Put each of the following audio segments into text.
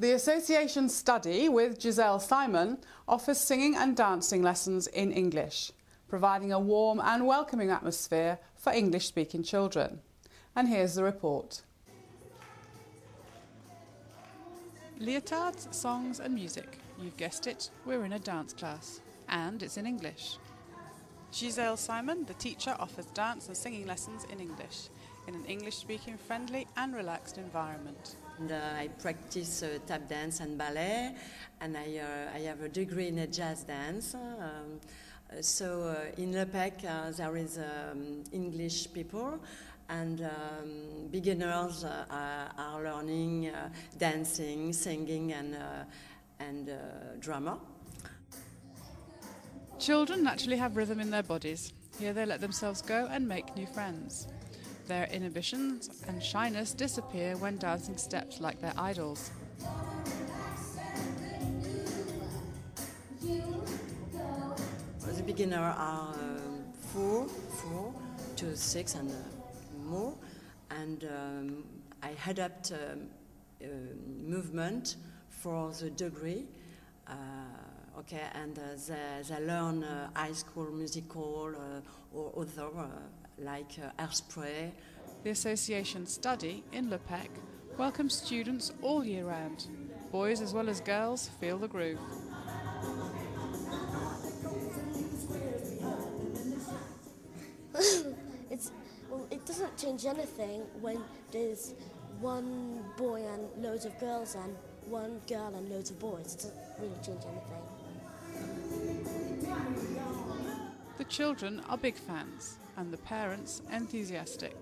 The association Study with Giselle Simon offers singing and dancing lessons in English, providing a warm and welcoming atmosphere for English-speaking children. And here's the report. Leotards, songs and music. You've guessed it, we're in a dance class. And it's in English. Giselle Simon, the teacher, offers dance and singing lessons in English, in an English-speaking, friendly and relaxed environment. And, I practice tap dance and ballet, and I have a degree in jazz dance. So in Le Pec there is English people, and beginners are learning dancing, singing and drama. Children naturally have rhythm in their bodies. Here they let themselves go and make new friends. Their inhibitions and shyness disappear when dancing steps like their idols. The beginners are 4 to 6 and more, and I adapt movement for the degree. Okay, and they learn high school musical or other like Hairspray. The association Study in Le Pec welcomes students all year round. Boys as well as girls feel the groove. It doesn't change anything when there's one boy and loads of girls and one girl and loads of boys. It doesn't really change anything. The children are big fans and the parents enthusiastic.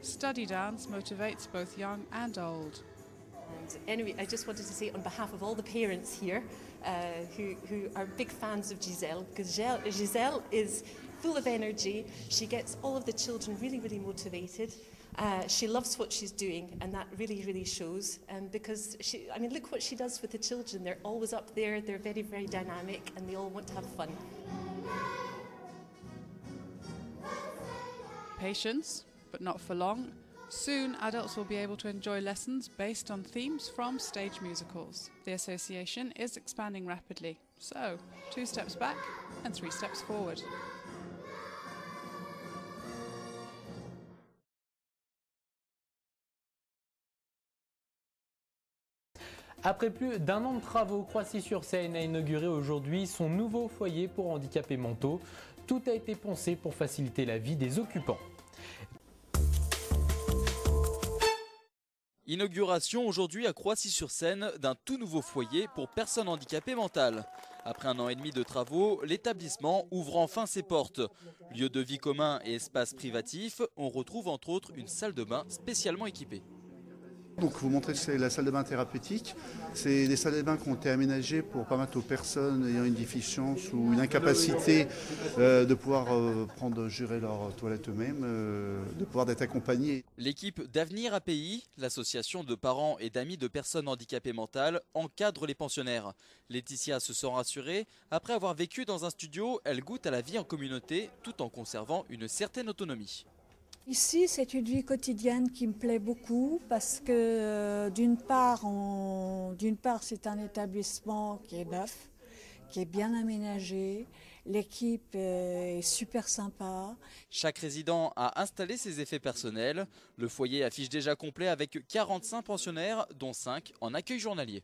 Study dance motivates both young and old. And anyway, I just wanted to say on behalf of all the parents here who are big fans of Giselle, because Giselle is full of energy. She gets all of the children really, really motivated. She loves what she's doing, and that really, really shows. Because look what she does with the children. They're always up there, they're very, very dynamic, and they all want to have fun. Patience, but not for long. Soon, adults will be able to enjoy lessons based on themes from stage musicals. The association is expanding rapidly, so 2 steps back and 3 steps forward. Après plus d'un an de travaux, Croissy-sur-Seine a inauguré aujourd'hui son nouveau foyer pour handicapés mentaux. Tout a été pensé pour faciliter la vie des occupants. Inauguration aujourd'hui à Croissy-sur-Seine d'un tout nouveau foyer pour personnes handicapées mentales. Après 1 an et demi de travaux, l'établissement ouvre enfin ses portes. Lieu de vie commun et espace privatif, on retrouve entre autres une salle de bain spécialement équipée. Donc vous montrez que c'est la salle de bain thérapeutique. C'est des salles de bain qui ont été aménagées pour permettre aux personnes ayant une déficience ou une incapacité de pouvoir gérer leur toilette eux-mêmes, de pouvoir être accompagnés. L'équipe d'Avenir API, l'association de parents et d'amis de personnes handicapées mentales, encadre les pensionnaires. Laetitia se sent rassurée. Après avoir vécu dans un studio, elle goûte à la vie en communauté tout en conservant une certaine autonomie. Ici, c'est une vie quotidienne qui me plaît beaucoup parce que d'une part, c'est un établissement qui est neuf, qui est bien aménagé. L'équipe est super sympa. Chaque résident a installé ses effets personnels. Le foyer affiche déjà complet avec 45 pensionnaires, dont 5 en accueil journalier.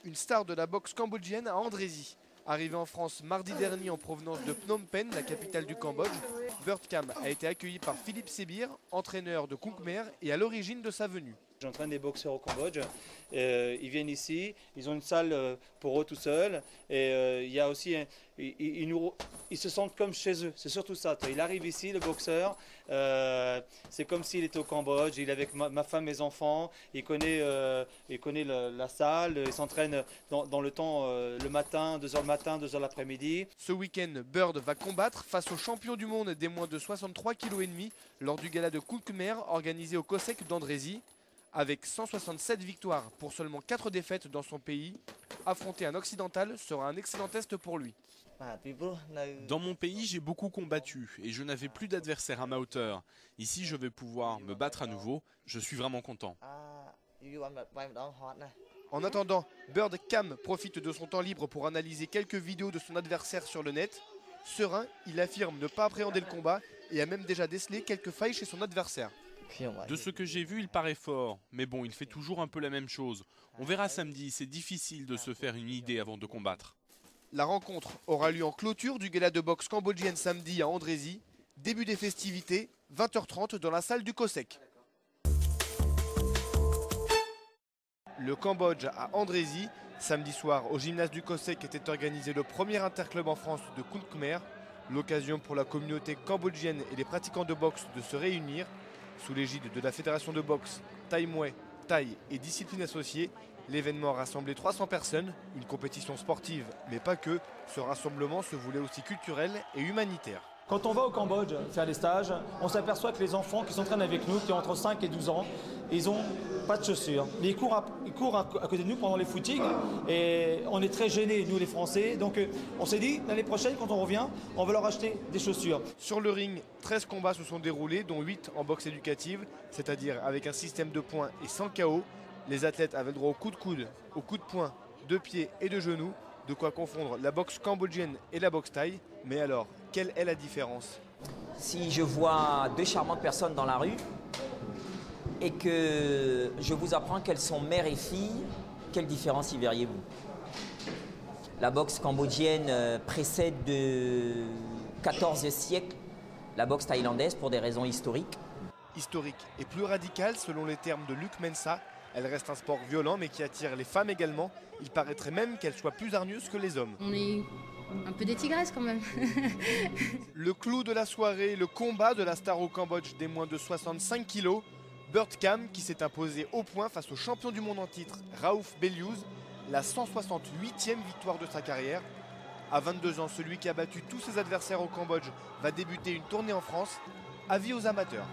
Une star de la boxe cambodgienne à Andrézy. Arrivé en France mardi dernier en provenance de Phnom Penh, la capitale du Cambodge, Birdcam a été accueilli par Philippe Sébir, entraîneur de Kung Mer et à l'origine de sa venue. J'entraîne des boxeurs au Cambodge. Ils viennent ici, ils ont une salle pour eux tout seuls. Et il y a aussi, ils se sentent comme chez eux. C'est surtout ça. Il arrive ici, le boxeur. C'est comme s'il était au Cambodge. Il est avec ma femme, mes enfants. Il connaît la salle. Il s'entraîne dans le temps, le matin, 2h le matin, 2h l'après-midi. Ce week-end, Bird va combattre face au champion du monde des moins de 63,5 kg lors du gala de Kung Mer organisé au COSEC d'Andrézy. Avec 167 victoires pour seulement 4 défaites dans son pays, affronter un occidental sera un excellent test pour lui. Dans mon pays, j'ai beaucoup combattu et je n'avais plus d'adversaires à ma hauteur. Ici, je vais pouvoir me battre à nouveau. Je suis vraiment content. En attendant, Bird Cam profite de son temps libre pour analyser quelques vidéos de son adversaire sur le net. Serein, il affirme ne pas appréhender le combat et a même déjà décelé quelques failles chez son adversaire. De ce que j'ai vu, il paraît fort. Mais bon, il fait toujours un peu la même chose. On verra samedi, c'est difficile de se faire une idée avant de combattre. La rencontre aura lieu en clôture du gala de boxe cambodgienne samedi à Andrézy. Début des festivités, 20h30 dans la salle du COSEC. Le Cambodge à Andrézy. Samedi soir, au gymnase du COSEC était organisé le premier interclub en France de Khun Khmer. L'occasion pour la communauté cambodgienne et les pratiquants de boxe de se réunir. Sous l'égide de la fédération de boxe, Thai Muay, Thaï et disciplines associées, l'événement rassemblait 300 personnes, une compétition sportive, mais pas que. Ce rassemblement se voulait aussi culturel et humanitaire. Quand on va au Cambodge faire des stages, on s'aperçoit que les enfants qui s'entraînent avec nous, qui ont entre 5 et 12 ans, ils n'ont pas de chaussures. Mais ils courent à côté de nous pendant les footings et on est très gênés, nous les Français. Donc on s'est dit, l'année prochaine, quand on revient, on va leur acheter des chaussures. Sur le ring, 13 combats se sont déroulés, dont 8 en boxe éducative, c'est-à-dire avec un système de points et sans KO. Les athlètes avaient le droit aux coups de coude, aux coups de poing, de pied et de genoux. De quoi confondre la boxe cambodgienne et la boxe thaï. Mais alors, quelle est la différence? Si je vois deux charmantes personnes dans la rue et que je vous apprends qu'elles sont mère et fille, quelle différence y verriez-vous? La boxe cambodgienne précède de 14 siècles la boxe thaïlandaise pour des raisons historiques. Historique et plus radicale selon les termes de Luc Mensa. Elle reste un sport violent mais qui attire les femmes également. Il paraîtrait même qu'elle soit plus hargneuse que les hommes. On est un peu des tigresses quand même. Le clou de la soirée, le combat de la star au Cambodge des moins de 65 kilos. Bird Cam qui s'est imposé au point face au champion du monde en titre, Raouf Beliouz. La 168e victoire de sa carrière. À 22 ans, celui qui a battu tous ses adversaires au Cambodge va débuter une tournée en France. Avis aux amateurs.